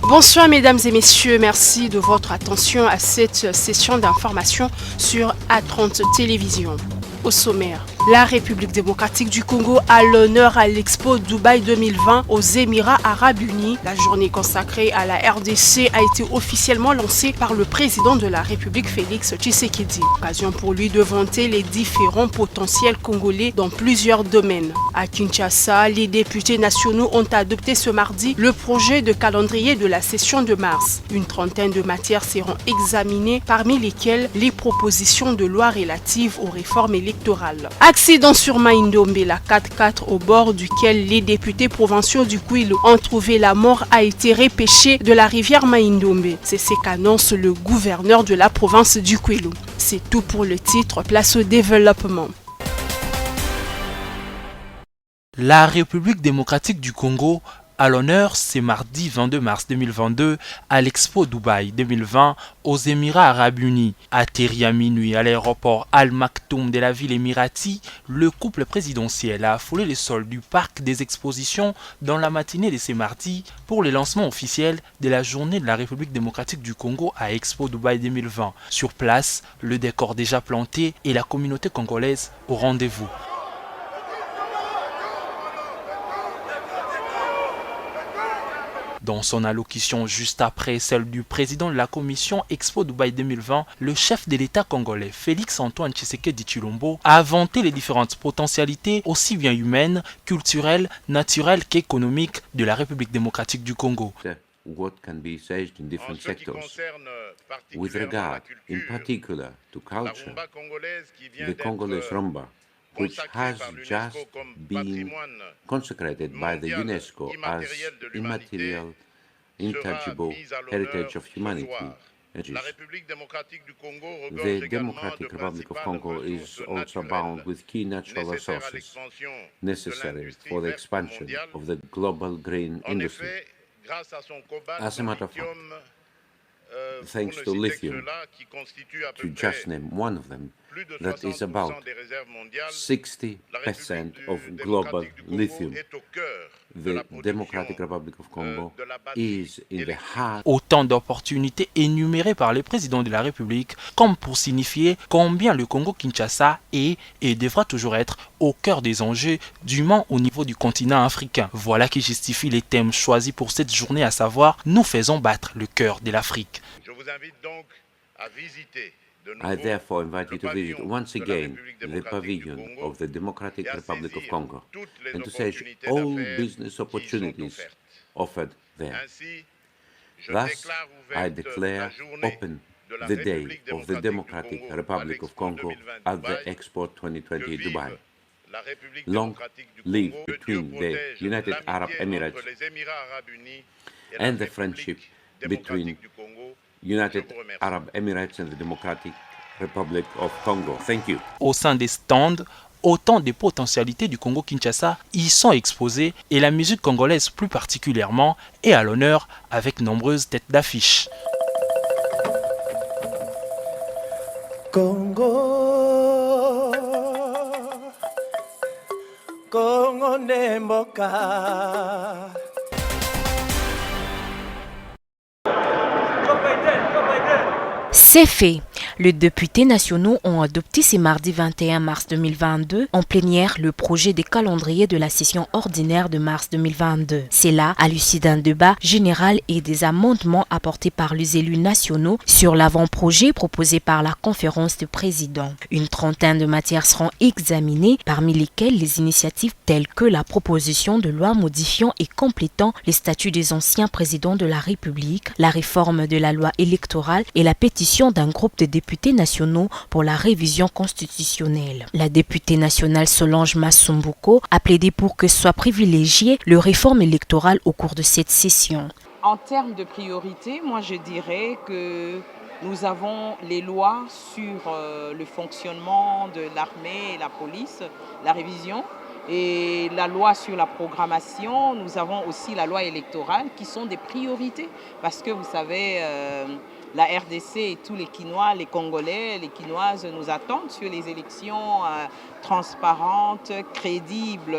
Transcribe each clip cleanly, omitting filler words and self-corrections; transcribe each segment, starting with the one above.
Bonsoir mesdames et messieurs, merci de votre attention à cette session d'information sur A30 Télévision. Au sommaire, la République démocratique du Congo a l'honneur à l'Expo Dubaï 2020 aux Émirats Arabes Unis. La journée consacrée à la RDC a été officiellement lancée par le président de la République Félix Tshisekedi. Occasion pour lui de vanter les différents potentiels congolais dans plusieurs domaines. À Kinshasa, les députés nationaux ont adopté ce mardi le projet de calendrier de la session de mars. Une trentaine de matières seront examinées, parmi lesquelles les propositions de loi relatives aux réformes électorales. Accident sur Maïndombe, la 4x4 au bord duquel les députés provinciaux du Kwilu ont trouvé la mort a été repêchée de la rivière Maïndombe. C'est ce qu'annonce le gouverneur de la province du Kwilu. C'est tout pour le titre, place au développement. La République démocratique du Congo a l'honneur ce mardi 22 mars 2022 à l'Expo Dubaï 2020 aux Émirats Arabes Unis. Atterri à minuit à l'aéroport Al Maktoum de la ville émirati, le couple présidentiel a affolé les sols du parc des expositions dans la matinée de ce mardi pour le lancement officiel de la journée de la République démocratique du Congo à Expo Dubaï 2020. Sur place, le décor déjà planté et la communauté congolaise au rendez-vous. Dans son allocution juste après celle du président de la commission Expo Dubaï 2020, le chef de l'État congolais Félix-Antoine Tshisekedi Tshilombo a vanté les différentes potentialités aussi bien humaines, culturelles, naturelles qu'économiques de la République démocratique du Congo. What can be said in different sectors. With regard, in particular, to culture, the Congolese rumba, which has just been consecrated by the UNESCO as immaterial, intangible heritage of humanity. The Democratic Republic of Congo is also bound with key natural resources necessary for the expansion of the global green industry. As a matter of fact, thanks to lithium, to just name one of them, that is about 60% of global lithium. The Democratic Republic of Congo is in the heart. Autant d'opportunités énumérées par le président de la République comme pour signifier combien le Congo-Kinshasa est et devra toujours être au cœur des enjeux dûment au niveau du continent africain. Voilà qui justifie les thèmes choisis pour cette journée, à savoir « Nous faisons battre le cœur de l'Afrique ». Je vous invite donc à visiter. I therefore invite you to visit once again the pavilion of the Democratic Republic of Congo and to seize all business opportunities offered there. Thus, I declare open the day of the Democratic Republic of Congo at the Expo 2020 Dubai. Long live between the United Arab Emirates and the friendship between United Arab Emirates and the Democratic Republic of Congo. Thank you. Au sein des stands, autant de potentialités du Congo-Kinshasa y sont exposées et la musique congolaise plus particulièrement est à l'honneur avec nombreuses têtes d'affiche. Congo, Congo Nemboka. C'est fait. Les députés nationaux ont adopté ce mardi 21 mars 2022 en plénière le projet de calendrier de la session ordinaire de mars 2022. C'est là, à l'issue d'un débat général et des amendements apportés par les élus nationaux sur l'avant-projet proposé par la conférence de présidents. Une trentaine de matières seront examinées, parmi lesquelles les initiatives telles que la proposition de loi modifiant et complétant les statuts des anciens présidents de la République, la réforme de la loi électorale et la pétition d'un groupe de députés nationaux pour la révision constitutionnelle. La députée nationale Solange Masumbuko a plaidé pour que soit privilégiée le réforme électorale au cours de cette session. En termes de priorité, moi je dirais que nous avons les lois sur le fonctionnement de l'armée et la police, la révision, et la loi sur la programmation. Nous avons aussi la loi électorale qui sont des priorités parce que vous savez, la RDC et tous les Quinois, les Congolais, les Quinoises nous attendent sur les élections transparentes, crédibles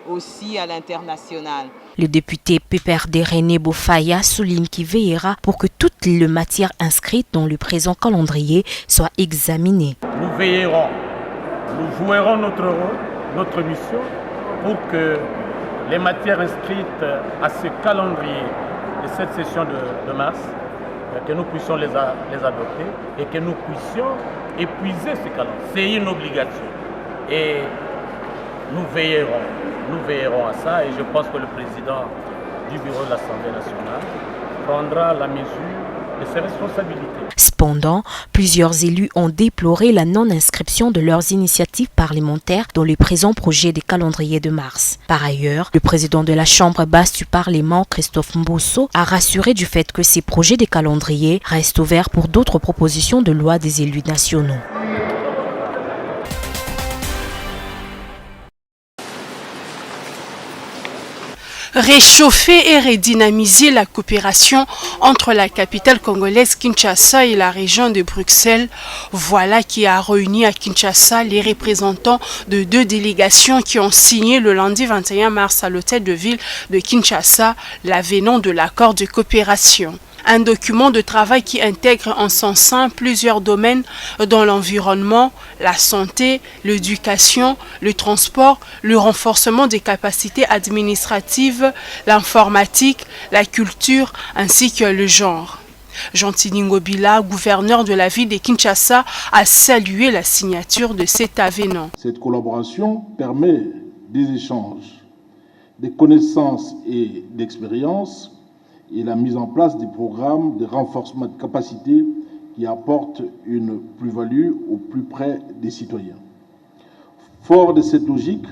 aussi à l'international. Le député PPRD René Bofaya souligne qu'il veillera pour que toutes les matières inscrites dans le présent calendrier soient examinées. Nous veillerons, nous jouerons notre rôle, notre mission pour que les matières inscrites à ce calendrier de cette session de mars, que nous puissions les adopter et que nous puissions épuiser ce calendrier. C'est une obligation et nous veillerons à ça et je pense que le président du bureau de l'Assemblée nationale prendra la mesure de ses responsabilités. Cependant, plusieurs élus ont déploré la non-inscription de leurs initiatives parlementaires dans le présent projet des calendriers de mars. Par ailleurs, le président de la Chambre basse du Parlement, Christophe Mbosso, a rassuré du fait que ces projets des calendriers restent ouverts pour d'autres propositions de loi des élus nationaux. Réchauffer et redynamiser la coopération entre la capitale congolaise Kinshasa et la région de Bruxelles, voilà qui a réuni à Kinshasa les représentants de deux délégations qui ont signé le lundi 21 mars à l'hôtel de ville de Kinshasa l'avenant de l'accord de coopération. Un document de travail qui intègre en son sein plusieurs domaines dont l'environnement, la santé, l'éducation, le transport, le renforcement des capacités administratives, l'informatique, la culture ainsi que le genre. Jean-Tini Ngobila, gouverneur de la ville de Kinshasa, a salué la signature de cet avenant. Cette collaboration permet des échanges, des connaissances et d'expériences et la mise en place des programmes de renforcement de capacité qui apportent une plus-value au plus près des citoyens. Fort de cette logique,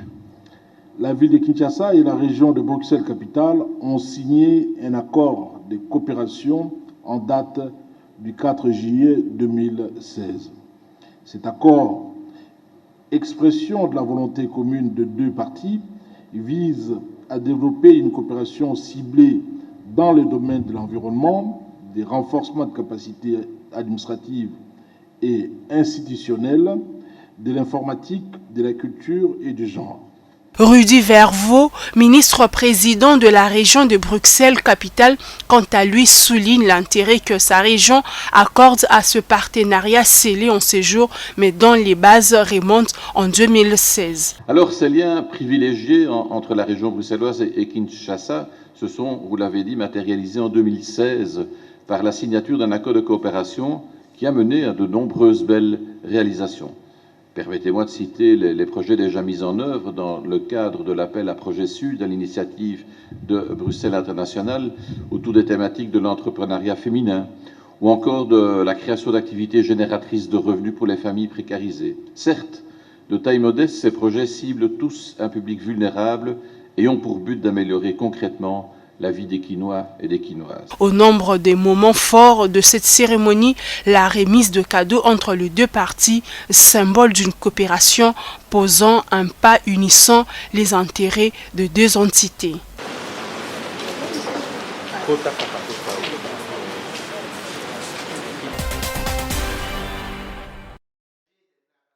la ville de Kinshasa et la région de Bruxelles-Capitale ont signé un accord de coopération en date du 4 juillet 2016. Cet accord, expression de la volonté commune de deux parties, vise à développer une coopération ciblée dans le domaine de l'environnement, des renforcements de capacités administratives et institutionnelles, de l'informatique, de la culture et du genre. Rudy Vervaux, ministre-président de la région de Bruxelles-Capitale, quant à lui souligne l'intérêt que sa région accorde à ce partenariat scellé en séjour, mais dont les bases remontent en 2016. Alors ces liens privilégiés entre la région bruxelloise et Kinshasa se sont, vous l'avez dit, matérialisés en 2016 par la signature d'un accord de coopération qui a mené à de nombreuses belles réalisations. Permettez-moi de citer les projets déjà mis en œuvre dans le cadre de l'appel à Projet Sud à l'initiative de Bruxelles International autour des thématiques de l'entrepreneuriat féminin ou encore de la création d'activités génératrices de revenus pour les familles précarisées. Certes, de taille modeste, ces projets ciblent tous un public vulnérable et ont pour but d'améliorer concrètement la vie des Quinois et des Quinoises. Au nombre des moments forts de cette cérémonie, la remise de cadeaux entre les deux parties, symbole d'une coopération posant un pas unissant les intérêts de deux entités.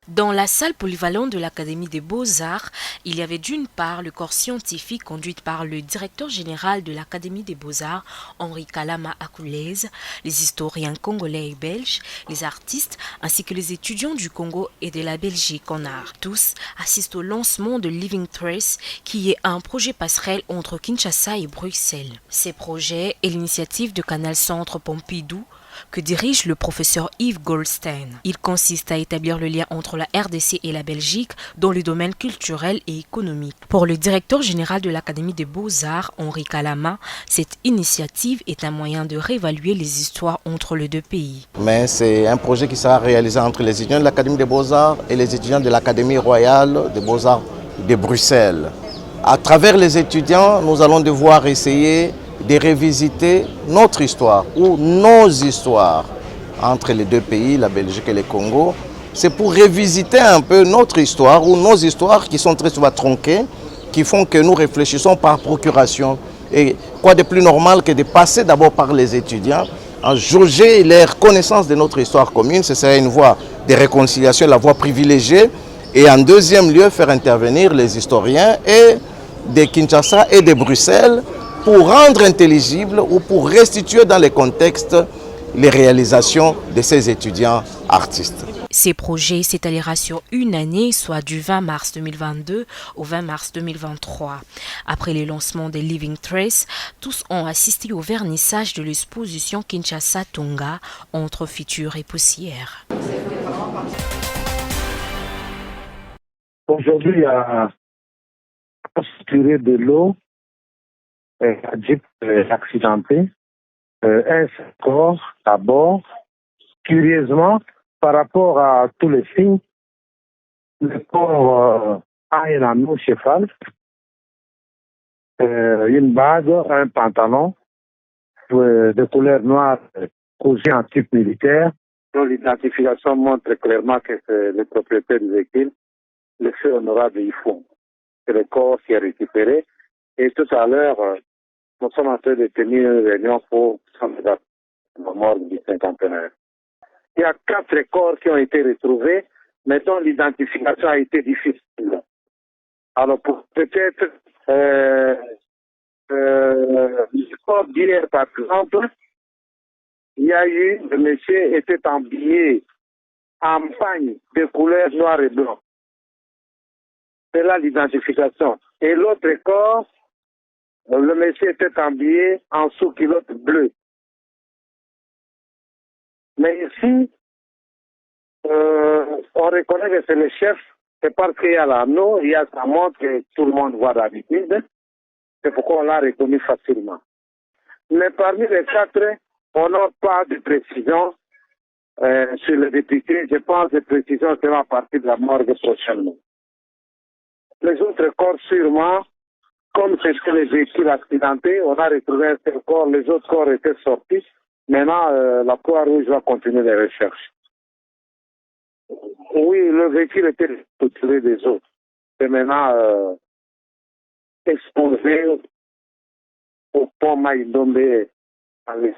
Dans la salle polyvalente de l'Académie des Beaux-Arts, il y avait d'une part le corps scientifique conduit par le directeur général de l'Académie des Beaux-Arts, Henri Kalama Akoulez, les historiens congolais et belges, les artistes ainsi que les étudiants du Congo et de la Belgique en art. Tous assistent au lancement de Living Trace, qui est un projet passerelle entre Kinshasa et Bruxelles. Ces projets est l'initiative de Canal Centre Pompidou, que dirige le professeur Yves Goldstein. Il consiste à établir le lien entre la RDC et la Belgique dans le domaine culturel et économique. Pour le directeur général de l'Académie des Beaux-Arts, Henri Kalama, cette initiative est un moyen de réévaluer les histoires entre les deux pays. Mais c'est un projet qui sera réalisé entre les étudiants de l'Académie des Beaux-Arts et les étudiants de l'Académie royale des Beaux-Arts de Bruxelles. À travers les étudiants, nous allons devoir essayer de revisiter notre histoire ou nos histoires entre les deux pays, la Belgique et le Congo. C'est pour revisiter un peu notre histoire ou nos histoires qui sont très souvent tronquées, qui font que nous réfléchissons par procuration. Et quoi de plus normal que de passer d'abord par les étudiants, en jauger leur connaissance de notre histoire commune, ce serait une voie de réconciliation, la voie privilégiée. Et en deuxième lieu, faire intervenir les historiens et de Kinshasa et de Bruxelles pour rendre intelligible ou pour restituer dans les contextes les réalisations de ces étudiants artistes. Ces projets s'étalera sur une année, soit du 20 mars 2022 au 20 mars 2023. Après le lancement des Living Trace, tous ont assisté au vernissage de l'exposition Kinshasa Tonga entre futur et poussière. Aujourd'hui, à tirer de l'eau, un jeep accidenté, un corps à bord. Curieusement, par rapport à tous les signes, le corps a un anneau cheval, une bague, un pantalon de couleur noire cousu en type militaire, dont l'identification montre clairement que c'est le propriétaire du véhicule, le feu honorable Yifon. C'est le corps qui est récupéré. Et tout à l'heure, nous sommes en train de tenir une réunion pour la mort du cinquantenaire. Il y a 4 corps qui ont été retrouvés, mais dont l'identification a été difficile. Alors, pour peut-être le corps d'hier, par exemple, il y a eu, le monsieur était habillé en pagne de couleur noire et blanc. C'est là l'identification. Et l'autre corps, le monsieur était habillé en sous-culotte bleue. Mais ici, on reconnaît que c'est le chef, c'est parce qu'il y a l'anneau, il y a sa montre que tout le monde voit d'habitude. C'est pourquoi on l'a reconnu facilement. Mais parmi les 4, on n'a pas de précision sur le député. Je pense que les précisions seront à partir de la morgue prochainement. Les autres corps, sûrement, comme c'était les véhicules accidentés, on a retrouvé un seul corps, les autres corps étaient sortis. Maintenant, la Croix-Rouge va continuer les recherches. Oui, le véhicule était retiré des autres. C'est maintenant exposé au pont Maïdombe à l'Est.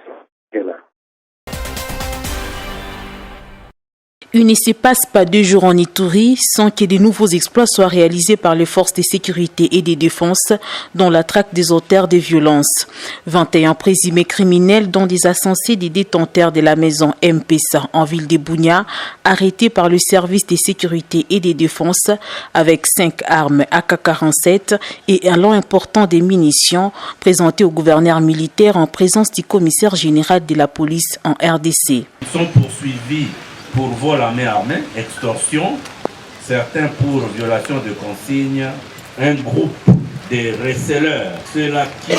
Il ne se passe pas 2 jours en Ituri sans que de nouveaux exploits soient réalisés par les forces de sécurité et de défense dans la traque des auteurs de violences. 21 présumés criminels, dont des insensés des détenteurs de la maison MPSA en ville de Bunia, arrêtés par le service de sécurité et de défense avec 5 armes AK-47 et un lot important de munitions présentés au gouverneur militaire en présence du commissaire général de la police en RDC. Ils sont poursuivis pour vol à main armée, extorsion, certains pour violation de consignes, un groupe de receleurs, ceux-là qui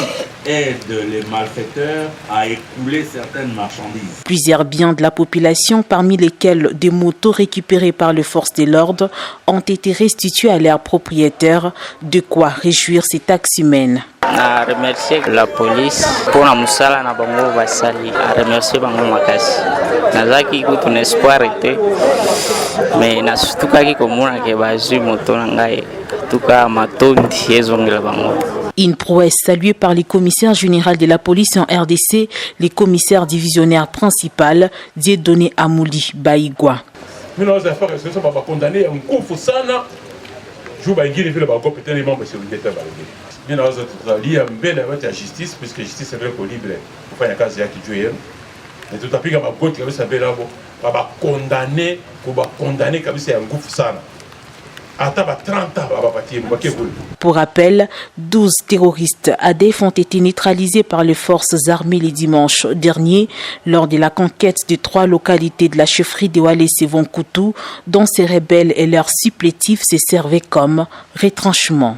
aident les malfaiteurs à écouler certaines marchandises. Plusieurs biens de la population, parmi lesquels des motos récupérées par les forces de l'ordre, ont été restitués à leurs propriétaires, de quoi réjouir ces taxes humaines. Na remercier la police pour la musala na bango basali a remercier bango makasi nazaki kutu na espoir ete mais na sutuka ki komona ke bazui moto na ngai tuka matondi ezongela bango. Une prouesse saluée par les commissaires généraux de la police en RDC, les commissaires divisionnaires principal Dieudonné Amouli Baïgwa. Nous nos affaires que sont pas condamnés un coup fusana jou ba ngiri vile ba ko peut-être les membres sur le détail ba bien dans notre lié bien avec la justice puisque la justice est très libre pour faire un cas ya qui joue et tout à fait ba gote comme ça là ba condamner comme ça un coup fusana. Pour rappel, 12 terroristes ADF ont été neutralisés par les forces armées le dimanche dernier lors de la conquête de 3 localités de la chefferie de Walese-Vonkoutou, dont ces rebelles et leurs supplétifs se servaient comme retranchement.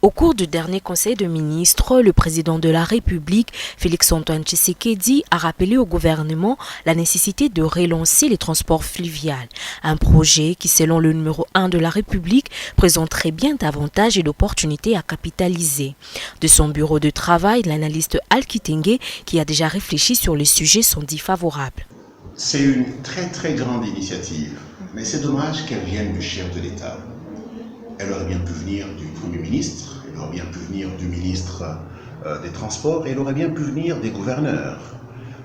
Au cours du dernier conseil de ministres, le président de la République, Félix-Antoine Tshisekedi, a rappelé au gouvernement la nécessité de relancer les transports fluviaux. Un projet qui, selon le numéro 1 de la République, présenterait bien davantage d'opportunités à capitaliser. De son bureau de travail, l'analyste Al Kitenge, qui a déjà réfléchi sur le sujet, sont dits favorables. C'est une très grande initiative, mais c'est dommage qu'elle vienne du chef de l'État. Elle aurait bien pu venir du Premier ministre, elle aurait bien pu venir du ministre des Transports, et elle aurait bien pu venir des gouverneurs.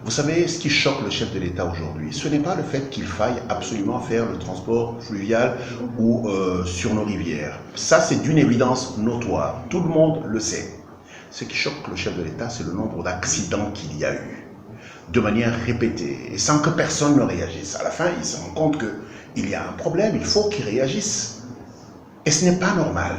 Vous savez, ce qui choque le chef de l'État aujourd'hui, ce n'est pas le fait qu'il faille absolument faire le transport fluvial ou sur nos rivières. Ça, c'est d'une évidence notoire. Tout le monde le sait. Ce qui choque le chef de l'État, c'est le nombre d'accidents qu'il y a eu, de manière répétée, et sans que personne ne réagisse. À la fin, il se rend compte qu'il y a un problème, il faut qu'il réagisse. Et ce n'est pas normal.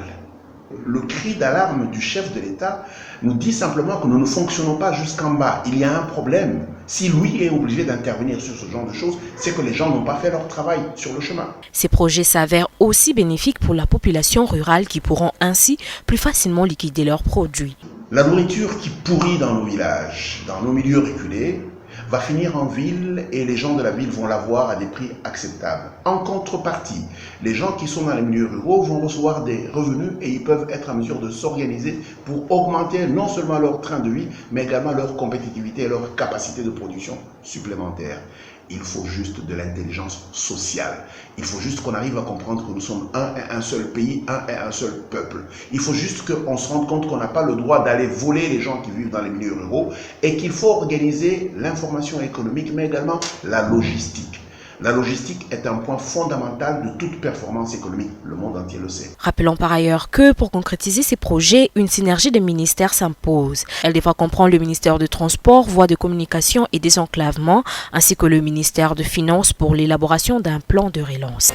Le cri d'alarme du chef de l'État nous dit simplement que nous ne fonctionnons pas jusqu'en bas. Il y a un problème. Si lui est obligé d'intervenir sur ce genre de choses, c'est que les gens n'ont pas fait leur travail sur le chemin. Ces projets s'avèrent aussi bénéfiques pour la population rurale qui pourront ainsi plus facilement liquider leurs produits. La nourriture qui pourrit dans nos villages, dans nos milieux reculés, va finir en ville et les gens de la ville vont l'avoir à des prix acceptables. En contrepartie, les gens qui sont dans les milieux ruraux vont recevoir des revenus et ils peuvent être en mesure de s'organiser pour augmenter non seulement leur train de vie, mais également leur compétitivité et leur capacité de production supplémentaire. Il faut juste de l'intelligence sociale. Il faut juste qu'on arrive à comprendre que nous sommes un et un seul pays, un et un seul peuple. Il faut juste qu'on se rende compte qu'on n'a pas le droit d'aller voler les gens qui vivent dans les milieux ruraux et qu'il faut organiser l'information économique, mais également la logistique. La logistique est un point fondamental de toute performance économique. Le monde entier le sait. Rappelons par ailleurs que pour concrétiser ces projets, une synergie des ministères s'impose. Elle devra comprendre le ministère de Transport, Voies de Communication et Désenclavement, ainsi que le ministère de Finances pour l'élaboration d'un plan de relance.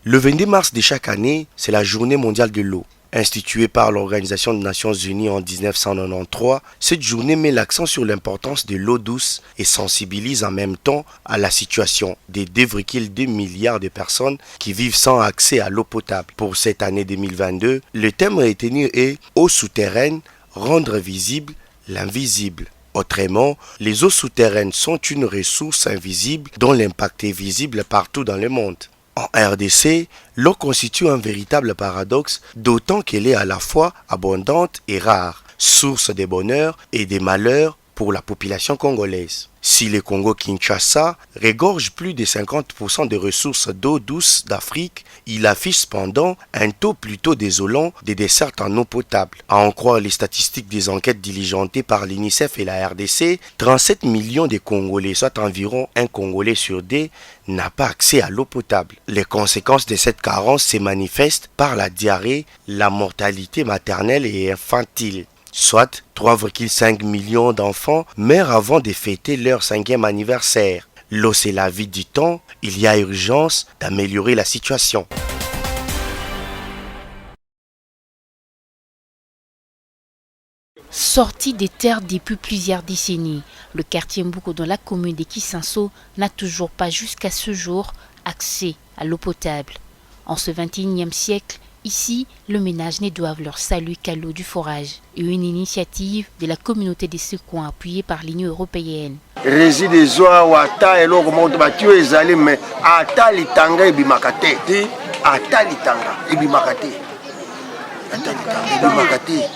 Le 22 mars de chaque année, c'est la Journée mondiale de l'eau. Instituée par l'Organisation des Nations Unies en 1993, cette journée met l'accent sur l'importance de l'eau douce et sensibilise en même temps à la situation des 2,2 milliards de personnes qui vivent sans accès à l'eau potable. Pour cette année 2022, le thème retenu est « Eau souterraine, rendre visible l'invisible ». Autrement, les eaux souterraines sont une ressource invisible dont l'impact est visible partout dans le monde. En RDC, l'eau constitue un véritable paradoxe, d'autant qu'elle est à la fois abondante et rare, source de bonheur et de malheur pour la population congolaise. Si le Congo-Kinshasa regorge plus de 50% des ressources d'eau douce d'Afrique, il affiche cependant un taux plutôt désolant de dessertes en eau potable. À en croire les statistiques des enquêtes diligentées par l'UNICEF et la RDC, 37 millions de Congolais, soit environ un Congolais sur deux, n'a pas accès à l'eau potable. Les conséquences de cette carence se manifestent par la diarrhée, la mortalité maternelle et infantile. Soit 3,5 millions d'enfants meurent avant de fêter leur 5e anniversaire. L'eau, c'est la vie du temps. Il y a urgence d'améliorer la situation. Sorti des terres depuis plusieurs décennies, le quartier Mbouko dans la commune de Kisanso n'a toujours pas jusqu'à ce jour accès à l'eau potable. En ce 21e siècle, ici, les ménages ne doivent leur salut qu'à l'eau du forage et une initiative de la communauté des secours appuyée par l'Union européenne. Réside des oies ou ata et l'eau monte battu et zali mais ata litanga et bimakate. Ata litanga et bimakate. Ata litanga et bimakate.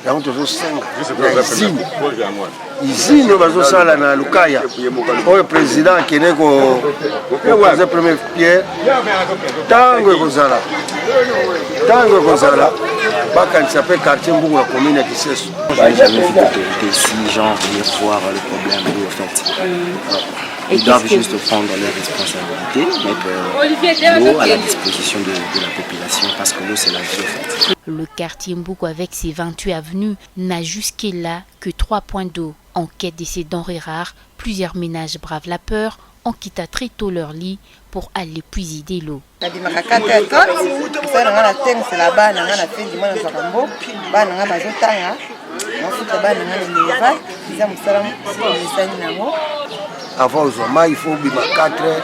Yango tozo senga. Izine bazosala na Lukaya. Oyo président kene ko poser première pierre. Tango ekozala. Tango ekozala. Bakanisa pe quartier Mbouko la commune ya Kiseso. J'ai jamais vu d'autorité ici, genre venir voir le problème d'eau en fait. Ils doivent juste prendre leurs responsabilités, mettre l'eau à la disposition de la population parce que l'eau c'est la vie en fait. Le quartier Mbouko avec ses 28 avenues n'a jusque-là que 3 points d'eau. En quête de ces denrées rares, plusieurs ménages bravent la peur, en quittant très tôt leur lit pour aller puiser de l'eau. Avant Zoma, il faut bima 4 heures.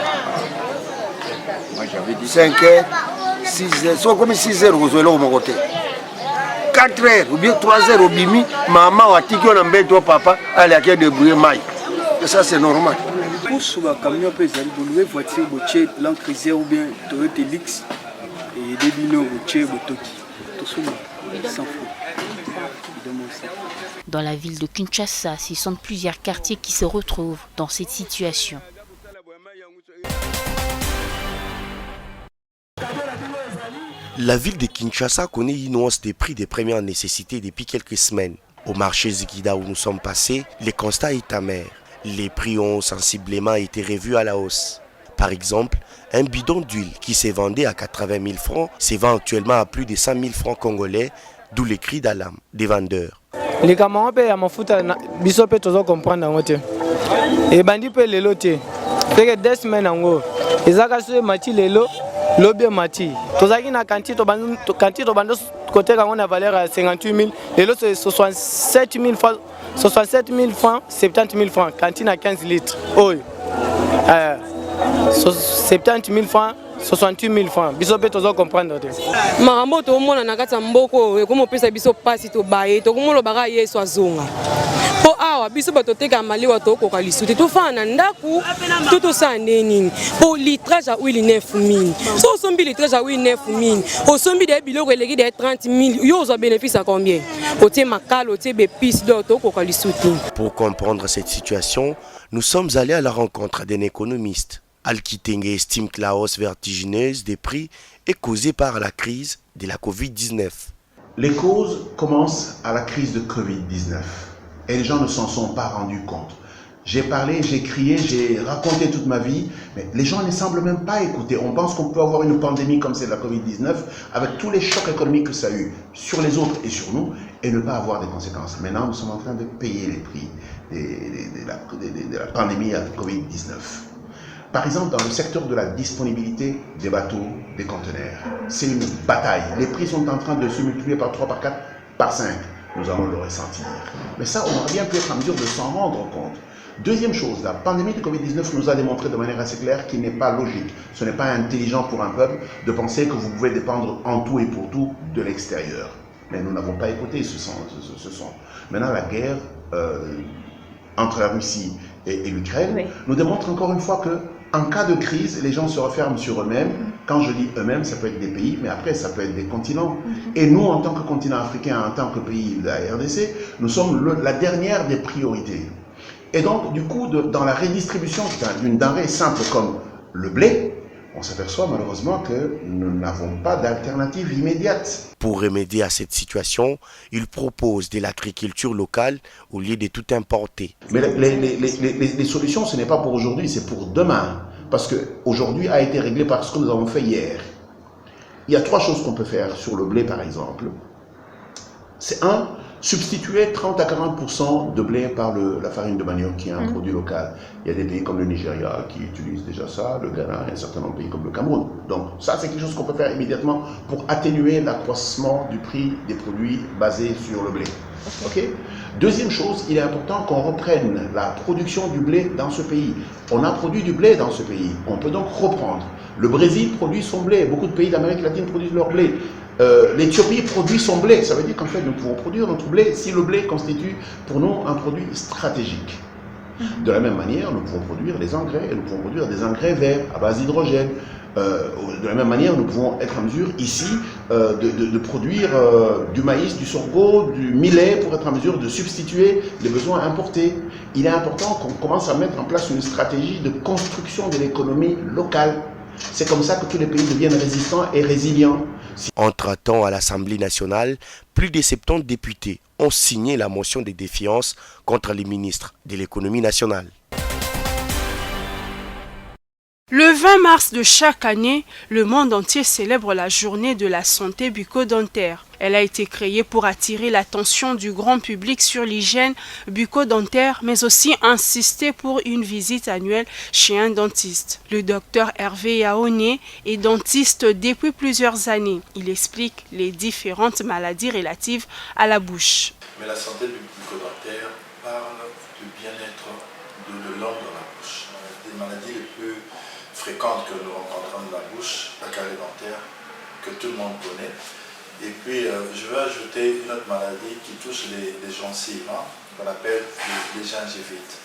Moi j'avais dit 5 heures, 6 heures. Soit comme 6 heures, vous allez au mon côté. 4 heures ou bien 3 heures au bimi, maman ou atiki on embête toi papa, allez à qui débrouiller maille. Et ça c'est normal. Pour ce camion peut aller louer voiture botier l'encrisé ou bien Toyota Lix et des binos botier botoki. Tout ça sans fou. Dans la ville de Kinshasa, ce sont plusieurs quartiers qui se retrouvent dans cette situation. La ville de Kinshasa connaît une hausse des prix des premières nécessités depuis quelques semaines. Au marché Zikida où nous sommes passés, le constat est amer. Les prix ont sensiblement été revus à la hausse. Par exemple, un bidon d'huile qui s'est vendu à 80 000 francs se vend actuellement à plus de 100 000 francs congolais, d'où les cris d'alarme des vendeurs. Les camarades payent à ma foot à bisope toujours comprendre en côté. Et bandi peut les loter. C'est que 2 semaines en gros. Ils ont mati les lots, lobby mati. Tous qui na quantité to bando côté quand on a valeur à 58 000, les lots c'est 67 000 francs, 70 000 francs. Cantine à 15 litres. Oui. 70 000 francs. 68 000 francs. Biso pe tozo comprendre te. Makambo to mona na kati mboko e komo pesa biso pasi to baye to komo lo baka yeso azonga. Po awa biso bato teka maliwa to ko kalisuti to fana ndaku to sa neni. Po litrage à huile 9 000. So sombi litrage à huile 9 000. O sombi de biloko eleki de 30 000. Yo zo bénéfice à combien? O te makalo, o te bepis do to ko kalisuti. Pour comprendre cette situation, nous sommes allés à la rencontre d'un économiste. Al-Kitenge estime que la hausse vertigineuse des prix est causée par la crise de la Covid-19. Les causes commencent à la crise de Covid-19 et les gens ne s'en sont pas rendus compte. J'ai parlé, j'ai crié, j'ai raconté toute ma vie, mais les gens ne semblent même pas écouter. On pense qu'on peut avoir une pandémie comme c'est la Covid-19 avec tous les chocs économiques que ça a eu sur les autres et sur nous et ne pas avoir des conséquences. Maintenant, nous sommes en train de payer les prix de la pandémie à Covid-19. Par exemple, dans le secteur de la disponibilité des bateaux, des conteneurs, c'est une bataille. Les prix sont en train de se multiplier par 3, par 4, par 5. Nous allons le ressentir. Mais ça, on aurait bien pu être en mesure de s'en rendre compte. Deuxième chose, la pandémie de Covid-19 nous a démontré de manière assez claire qu'il n'est pas logique. Ce n'est pas intelligent pour un peuple de penser que vous pouvez dépendre en tout et pour tout de l'extérieur. Mais nous n'avons pas écouté ce son. Maintenant, la guerre entre la Russie et l'Ukraine nous démontre encore une fois que en cas de crise, les gens se referment sur eux-mêmes. Quand je dis eux-mêmes, ça peut être des pays, mais après, ça peut être des continents. Et nous, en tant que continent africain, en tant que pays de la RDC, nous sommes la dernière des priorités. Et donc, du coup, dans la redistribution d'une denrée simple comme le blé, on s'aperçoit malheureusement que nous n'avons pas d'alternative immédiate. Pour remédier à cette situation, il propose de l'agriculture locale au lieu de tout importer. Mais les solutions, ce n'est pas pour aujourd'hui, c'est pour demain. Parce qu'aujourd'hui a été réglé par ce que nous avons fait hier. Il y a 3 choses qu'on peut faire sur le blé, par exemple. C'est substituer 30 à 40% de blé par la farine de manioc qui est un produit local. Il y a des pays comme le Nigeria qui utilisent déjà ça, le Ghana et un certain nombre de pays comme le Cameroun. Donc ça, c'est quelque chose qu'on peut faire immédiatement pour atténuer l'accroissement du prix des produits basés sur le blé. Okay. Deuxième chose, il est important qu'on reprenne la production du blé dans ce pays. On a produit du blé dans ce pays, on peut donc reprendre. Le Brésil produit son blé, beaucoup de pays d'Amérique latine produisent leur blé. L'Éthiopie produit son blé, ça veut dire qu'en fait nous pouvons produire notre blé si le blé constitue pour nous un produit stratégique. De la même manière, nous pouvons produire des engrais, et nous pouvons produire des engrais verts à base d'hydrogène. De la même manière, nous pouvons être en mesure ici de produire du maïs, du sorgho, du millet pour être en mesure de substituer les besoins importés. Il est important qu'on commence à mettre en place une stratégie de construction de l'économie locale. C'est comme ça que tous les pays deviennent résistants et résilients. Entre-temps, à l'Assemblée nationale, plus de 70 députés ont signé la motion de défiance contre les ministres de l'économie nationale. Le 20 mars de chaque année, le monde entier célèbre la journée de la santé bucco-dentaire. Elle a été créée pour attirer l'attention du grand public sur l'hygiène bucco-dentaire, mais aussi insister pour une visite annuelle chez un dentiste. Le docteur Hervé Yaoné est dentiste depuis plusieurs années. Il explique les différentes maladies relatives à la bouche. Mais la santé bucco-dentaire parle du bien-être de l'homme dans la bouche. Des maladies les plus fréquentes que nous rencontrons dans la bouche, la carie dentaire, que tout le monde connaît. Et puis, je vais ajouter une autre maladie qui touche les gencives, qu'on appelle les gingivites.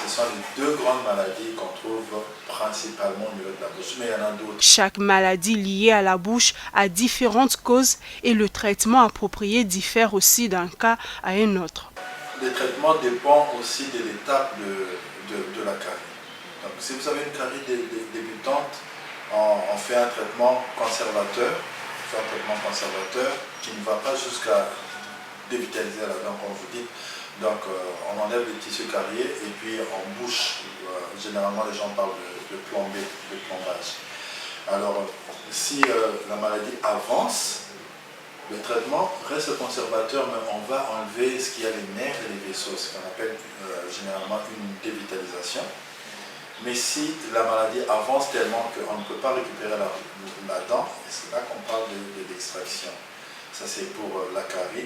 Ce sont les 2 grandes maladies qu'on trouve principalement au niveau de la bouche, mais il y en a d'autres. Chaque maladie liée à la bouche a différentes causes et le traitement approprié diffère aussi d'un cas à un autre. Le traitement dépend aussi de l'étape de la carie. Donc, si vous avez une carie débutante, on fait un traitement conservateur. Un traitement conservateur qui ne va pas jusqu'à dévitaliser la dent, comme vous dites. Donc on enlève les tissus carriés et puis on bouche. Généralement les gens parlent de plombage. Alors si la maladie avance, le traitement reste conservateur, mais on va enlever ce qui a les nerfs et les vaisseaux, ce qu'on appelle généralement une dévitalisation. Mais si la maladie avance tellement qu'on ne peut pas récupérer la dent, c'est là qu'on parle d'extraction. Ça c'est pour la carie.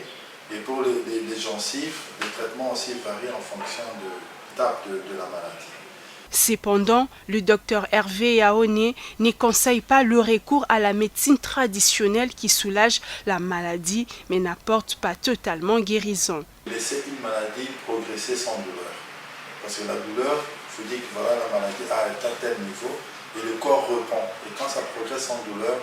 Et pour les gencives, le traitement aussi varie en fonction de l'étape de la maladie. Cependant, le docteur Hervé Yaoné ne conseille pas le recours à la médecine traditionnelle qui soulage la maladie mais n'apporte pas totalement guérison. Laisser une maladie progresser sans douleur. Parce que la douleur, il faut dire que voilà, la maladie a atteint tel niveau et le corps répond. Et quand ça progresse sans douleur,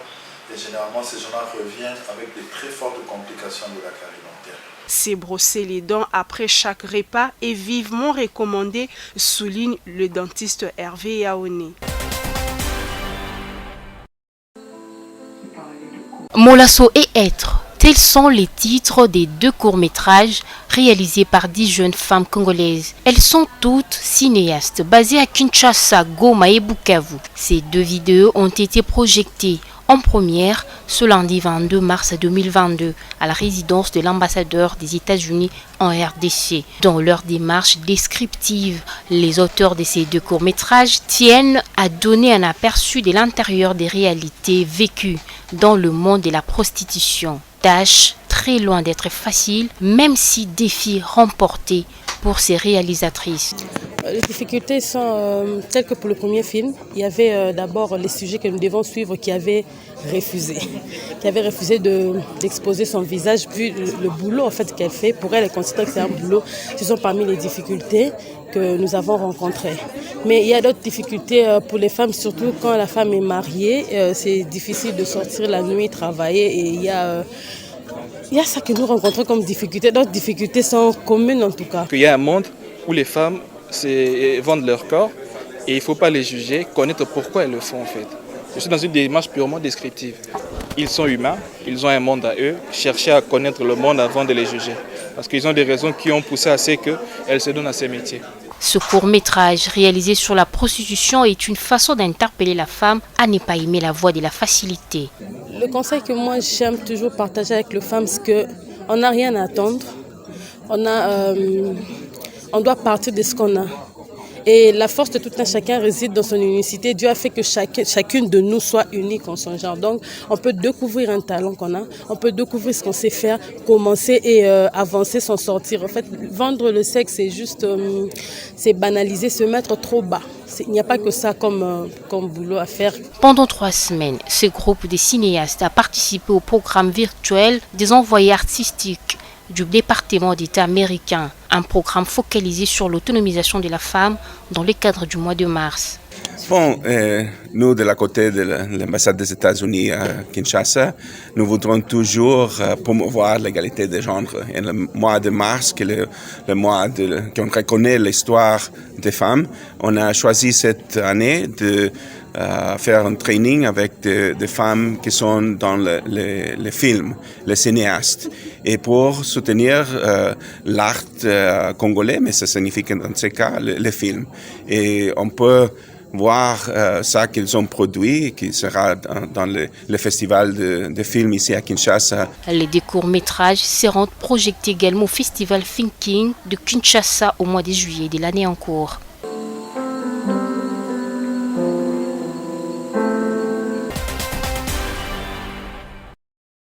et généralement ces gens-là reviennent avec de très fortes complications de la carie dentaire. Se brosser les dents après chaque repas est vivement recommandé, souligne le dentiste Hervé Yaoné. Molasso et Être, tels sont les titres des 2 courts-métrages réalisés par 10 jeunes femmes congolaises. Elles sont toutes cinéastes, basées à Kinshasa, Goma et Bukavu. Ces 2 vidéos ont été projetées en première ce lundi 22 mars 2022 à la résidence de l'ambassadeur des États-Unis en RDC. Dans leur démarche descriptive, les auteurs de ces 2 courts-métrages tiennent à donner un aperçu de l'intérieur des réalités vécues dans le monde de la prostitution. Tâche très loin d'être facile, même si défi remporté pour ces réalisatrices. Les difficultés sont telles que pour le premier film, il y avait d'abord les sujets que nous devons suivre qui avaient refusé d'exposer son visage vu le boulot en fait qu'elle fait. Pour elle, elle considère que c'est un boulot. Ce sont parmi les difficultés que nous avons rencontrées. Mais il y a d'autres difficultés pour les femmes, surtout quand la femme est mariée. C'est difficile de sortir la nuit, travailler et il y a ça que nous rencontrons comme difficulté. D'autres difficultés sont communes en tout cas. Il y a un monde où les femmes vendent leur corps et il ne faut pas les juger, connaître pourquoi elles le font en fait. Je suis dans une démarche purement descriptive. Ils sont humains, ils ont un monde à eux, chercher à connaître le monde avant de les juger. Parce qu'ils ont des raisons qui ont poussé à ce qu'elles se donnent à ces métiers. Ce court-métrage réalisé sur la prostitution est une façon d'interpeller la femme à ne pas aimer la voie de la facilité. Le conseil que moi j'aime toujours partager avec les femmes, c'est qu'on n'a rien à attendre. On doit partir de ce qu'on a. Et la force de tout un chacun réside dans son unicité. Dieu a fait que chacune de nous soit unique en son genre. Donc, on peut découvrir un talent qu'on a, on peut découvrir ce qu'on sait faire, commencer et avancer, s'en sortir. En fait, vendre le sexe, c'est juste, c'est banaliser, se mettre trop bas. Il n'y a pas que ça comme boulot à faire. Pendant 3 semaines, ce groupe de cinéastes a participé au programme virtuel des envoyés artistiques du département d'État américain, un programme focalisé sur l'autonomisation de la femme dans le cadre du mois de mars. Bon, nous, de la côté de l'ambassade des États-Unis à Kinshasa, nous voudrons toujours promouvoir l'égalité des genres. Et le mois de mars, qui est le mois qu'on reconnaît l'histoire des femmes, on a choisi cette année de faire un training avec des femmes qui sont dans les films, les cinéastes, et pour soutenir l'art congolais, mais ça signifie que dans ce cas, les films. Et on peut voir ça qu'ils ont produit, qui sera dans le festival de films ici à Kinshasa. Les 2 courts-métrages seront projetés également au festival Thinking de Kinshasa au mois de juillet de l'année en cours.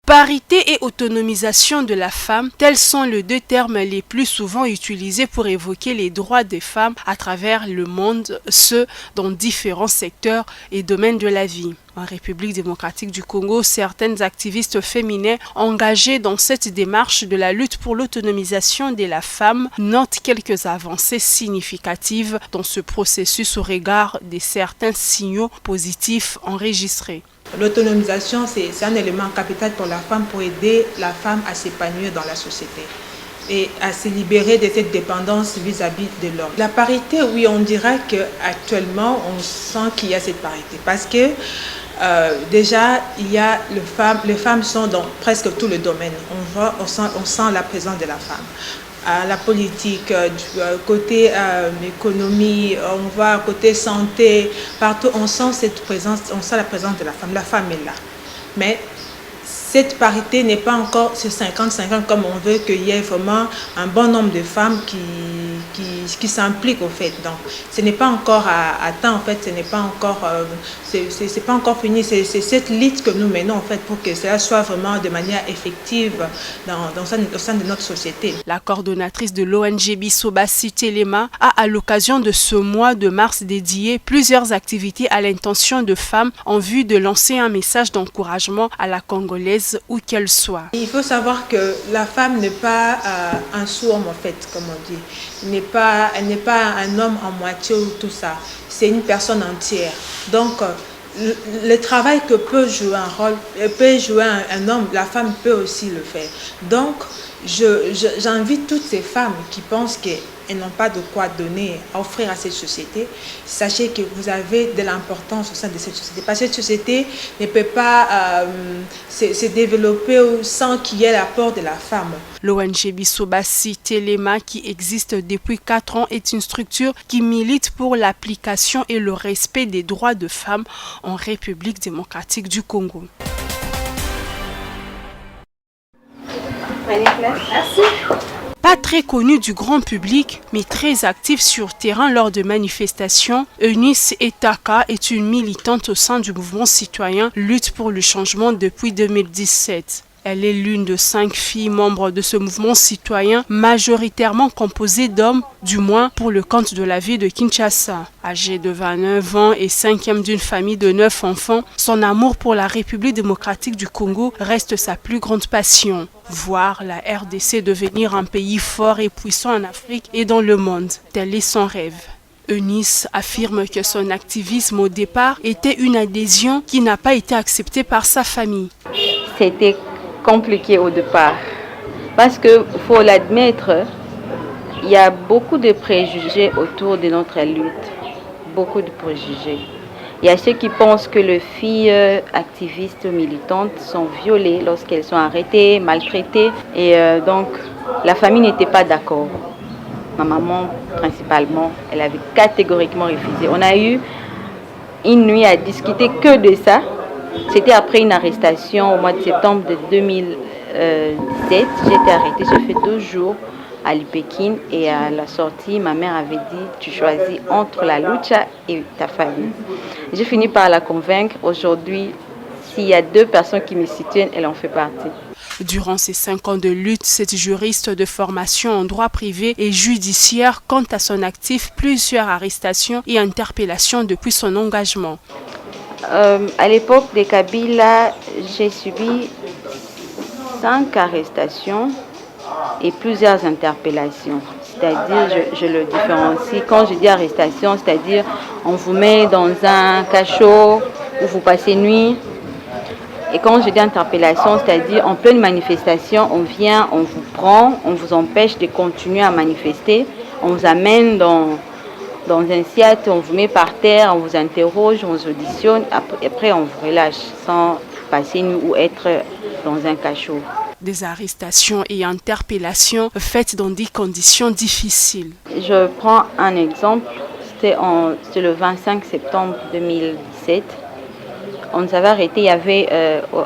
Parité et autonomisation de la femme, tels sont les 2 termes les plus souvent utilisés pour évoquer les droits des femmes à travers le monde, ceux dans différents secteurs et domaines de la vie. En République démocratique du Congo, certaines activistes féminines engagées dans cette démarche de la lutte pour l'autonomisation de la femme notent quelques avancées significatives dans ce processus au regard de certains signaux positifs enregistrés. L'autonomisation, c'est un élément capital pour la femme, pour aider la femme à s'épanouir dans la société et à se libérer de cette dépendance vis-à-vis de l'homme. La parité, oui, on dira qu'actuellement, on sent qu'il y a cette parité parce que déjà, il y a les femmes sont dans presque tout le domaine. On sent la présence de la femme. La politique, côté économie, on voit côté santé, partout on sent cette présence, on sent la présence de la femme. La femme est là. Mais cette parité n'est pas encore sur 50-50 comme on veut qu'il y ait vraiment un bon nombre de femmes qui s'impliquent au fait. Donc, ce n'est pas encore atteint en fait, ce n'est pas encore, c'est pas encore fini. C'est cette lutte que nous menons en fait pour que cela soit vraiment de manière effective au sein de notre société. La coordonnatrice de l'ONG Bisoba Telema a à l'occasion de ce mois de mars dédié plusieurs activités à l'intention de femmes en vue de lancer un message d'encouragement à la Congolaise où qu'elle soit. Il faut savoir que la femme n'est pas un sous-homme en fait, comme on dit. Elle n'est pas un homme en moitié ou tout ça. C'est une personne entière. Donc, le travail que peut jouer un rôle, peut jouer un homme, la femme peut aussi le faire. Donc, j'invite toutes ces femmes qui pensent qu'elles n'ont pas de quoi donner, offrir à cette société. Sachez que vous avez de l'importance au sein de cette société. Parce que cette société ne peut pas se développer sans qu'il y ait l'apport de la femme. L'ONG Bisoba Telema, qui existe depuis 4 ans, est une structure qui milite pour l'application et le respect des droits de femmes en République démocratique du Congo. Merci. Pas très connue du grand public, mais très active sur terrain lors de manifestations, Eunice Etaka est une militante au sein du mouvement citoyen Lutte pour le changement depuis 2017. Elle est l'une de 5 filles membres de ce mouvement citoyen, majoritairement composé d'hommes, du moins pour le compte de la ville de Kinshasa. Âgée de 29 ans et 5e d'une famille de 9 enfants, son amour pour la République démocratique du Congo reste sa plus grande passion. Voir la RDC devenir un pays fort et puissant en Afrique et dans le monde, tel est son rêve. Eunice affirme que son activisme au départ était une adhésion qui n'a pas été acceptée par sa famille. C'était compliqué au départ parce que, faut l'admettre, il y a beaucoup de préjugés autour de notre lutte, beaucoup de préjugés. Il y a ceux qui pensent que les filles activistes militantes sont violées lorsqu'elles sont arrêtées, maltraitées, et donc la famille n'était pas d'accord. Ma maman principalement, elle avait catégoriquement refusé. On a eu une nuit à discuter que de ça. C'était après une arrestation au mois de septembre de 2017. J'ai été arrêtée, j'ai fait 2 jours à l'Ipékin et à la sortie, ma mère avait dit « Tu choisis entre la lucha et ta famille ». J'ai fini par la convaincre. Aujourd'hui, s'il y a 2 personnes qui me soutiennent, elle en fait partie. Durant ces 5 ans de lutte, cette juriste de formation en droit privé et judiciaire compte à son actif plusieurs arrestations et interpellations depuis son engagement. À l'époque de Kabila, j'ai subi 5 arrestations et plusieurs interpellations. C'est-à-dire, je le différencie. Quand je dis arrestation, c'est-à-dire on vous met dans un cachot où vous passez nuit. Et quand je dis interpellation, c'est-à-dire en pleine manifestation, on vient, on vous prend, on vous empêche de continuer à manifester, on vous amène dans un siège, on vous met par terre, on vous interroge, on vous auditionne, après on vous relâche sans passer nuit ou être dans un cachot. Des arrestations et interpellations faites dans des conditions difficiles. Je prends un exemple, c'était le 25 septembre 2017. On nous avait arrêtés, il y avait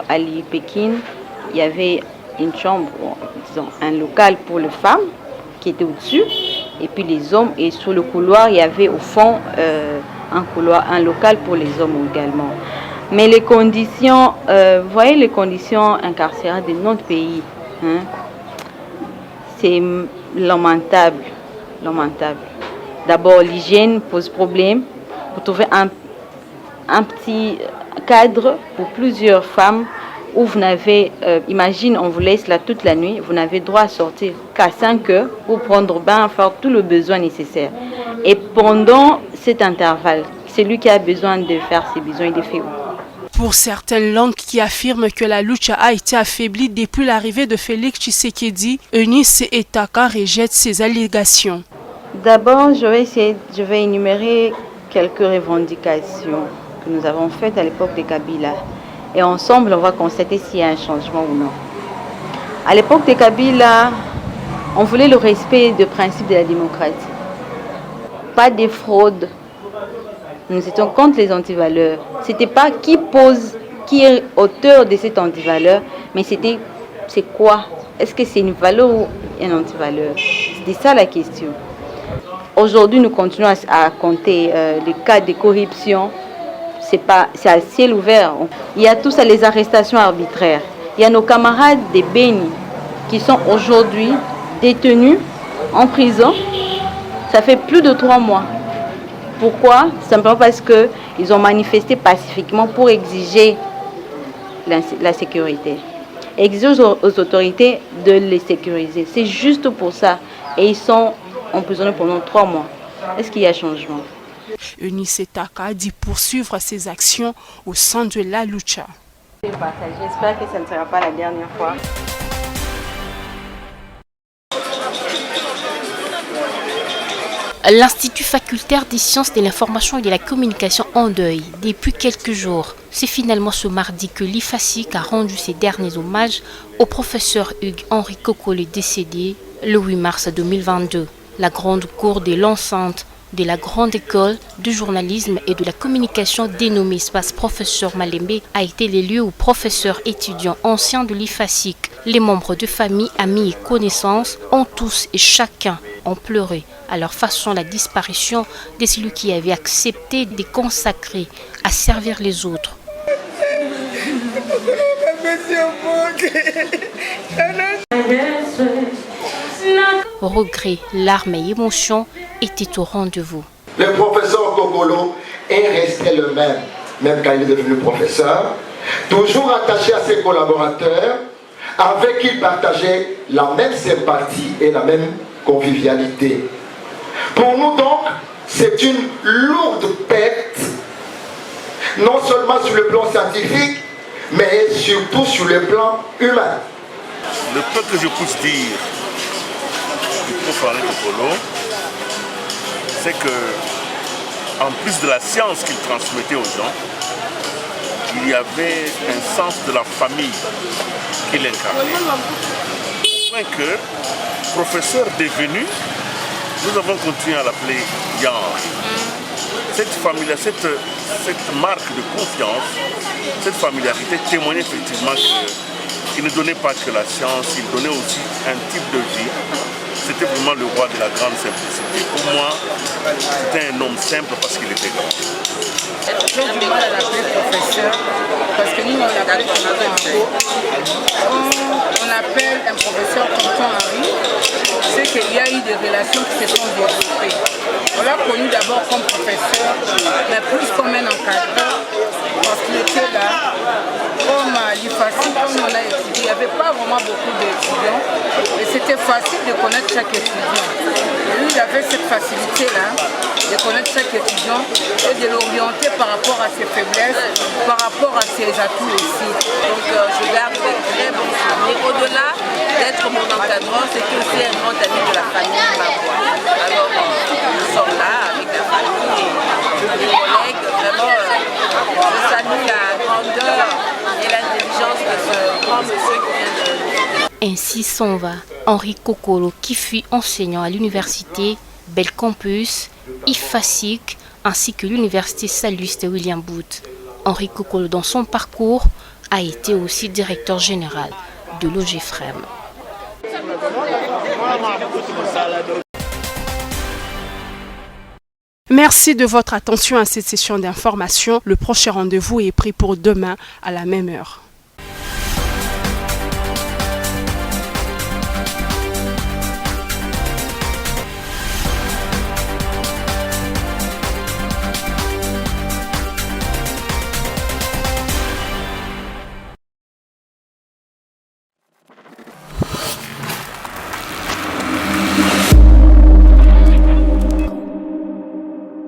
à l'Ipékin, il y avait une chambre, disons, un local pour les femmes qui était au-dessus, et puis les hommes, et sur le couloir, il y avait au fond un local pour les hommes également. Mais les conditions, vous voyez les conditions incarcérales de notre pays, hein, c'est lamentable, lamentable. D'abord, l'hygiène pose problème. Vous trouvez un petit cadre pour plusieurs femmes où vous n'avez, imagine, on vous laisse là toute la nuit, vous n'avez droit à sortir qu'à 5 heures pour prendre bain, faire tout le besoin nécessaire. Et pendant cet intervalle, celui qui a besoin de faire ses besoins, il est fait où? Pour certaines langues qui affirment que la lucha a été affaiblie depuis l'arrivée de Félix Tshisekedi, Eunice Etaka rejette ces allégations. D'abord, je vais énumérer quelques revendications. que nous avons faites à l'époque de Kabila. Et ensemble, on va constater s'il y a un changement ou non. À l'époque de Kabila, on voulait le respect des principes de la démocratie. Pas des fraudes. Nous étions contre les antivaleurs. Ce n'était pas qui est auteur de cette antivaleur, mais c'était c'est quoi? Est-ce que c'est une valeur ou une antivaleur? C'était ça la question. Aujourd'hui, nous continuons à compter les cas de corruption. C'est à ciel ouvert. Il y a tous les arrestations arbitraires. Il y a nos camarades des Béni qui sont aujourd'hui détenus en prison. Ça fait plus de 3 mois. Pourquoi? Simplement parce qu'ils ont manifesté pacifiquement pour exiger la sécurité. Exiger aux autorités de les sécuriser. C'est juste pour ça. Et ils sont emprisonnés pendant 3 mois. Est-ce qu'il y a changement? Eunice Taka dit poursuivre ses actions au sein de la lucha. J'espère que ça ne sera pas la dernière fois. L'Institut facultaire des sciences de l'information et de la communication en deuil depuis quelques jours. C'est finalement ce mardi que l'IFASIC a rendu ses derniers hommages au professeur Hugues Henri Kokolo décédé le 8 mars 2022. La grande cour de l'enceinte de la grande école de journalisme et de la communication dénommée Espace Professeur Malembe a été le lieu où professeurs étudiants anciens de l'IFASIC, les membres de famille, amis et connaissances ont tous et chacun ont pleuré à leur façon la disparition de celui qui avait accepté de consacrer à servir les autres. Regrets, larmes et émotions étaient au rendez-vous. Le professeur Kokolo est resté le même quand il est devenu professeur, toujours attaché à ses collaborateurs, avec qui il partageait la même sympathie et la même convivialité. Pour nous donc, c'est une lourde perte, non seulement sur le plan scientifique, mais surtout sur le plan humain. Le peu que je puisse dire du prof Henri Kokolo, c'est que, en plus de la science qu'il transmettait aux gens, il y avait un sens de la famille qu'il incarnait. Au point que, professeur devenu, nous avons continué à l'appeler Yann. Cette marque de confiance, cette familiarité témoignait effectivement qu'il ne donnait pas que la science, il donnait aussi un type de vie. C'était vraiment le roi de la grande simplicité. Pour moi, c'était un homme simple parce qu'il était grand. J'ai du mal à l'appeler professeur parce que nous, on l'appelle tonton Henri. Quand on appelle un professeur tonton Henri, c'est qu'il y a eu des relations qui se sont développées. On l'a connu d'abord comme professeur, mais plus comme un encadreur, parce qu'il était là. Comme à l'IFASIC, comme on a étudié, il n'y avait pas vraiment beaucoup d'étudiants et c'était facile de connaître chaque étudiant. Et lui, il avait cette facilité-là de connaître chaque étudiant et de l'orienter par rapport à ses faiblesses, par rapport à ses atouts aussi. Donc je garde de très bons souvenirs. Au-delà d'être mon encadrant, c'est aussi un grand ami de la famille Maboua. Alors nous sommes là avec la famille et les collègues. Vraiment, je salue la grandeur et l'intelligence de ce grand monsieur qui vient de... Ainsi s'en va Henri Kokolo qui fut enseignant à l'université Belcampus, IFASIC ainsi que l'université Salluste William Booth. Henri Kokolo dans son parcours a été aussi directeur général de l'OGFREM. Merci de votre attention à cette session d'information. Le prochain rendez-vous est pris pour demain à la même heure.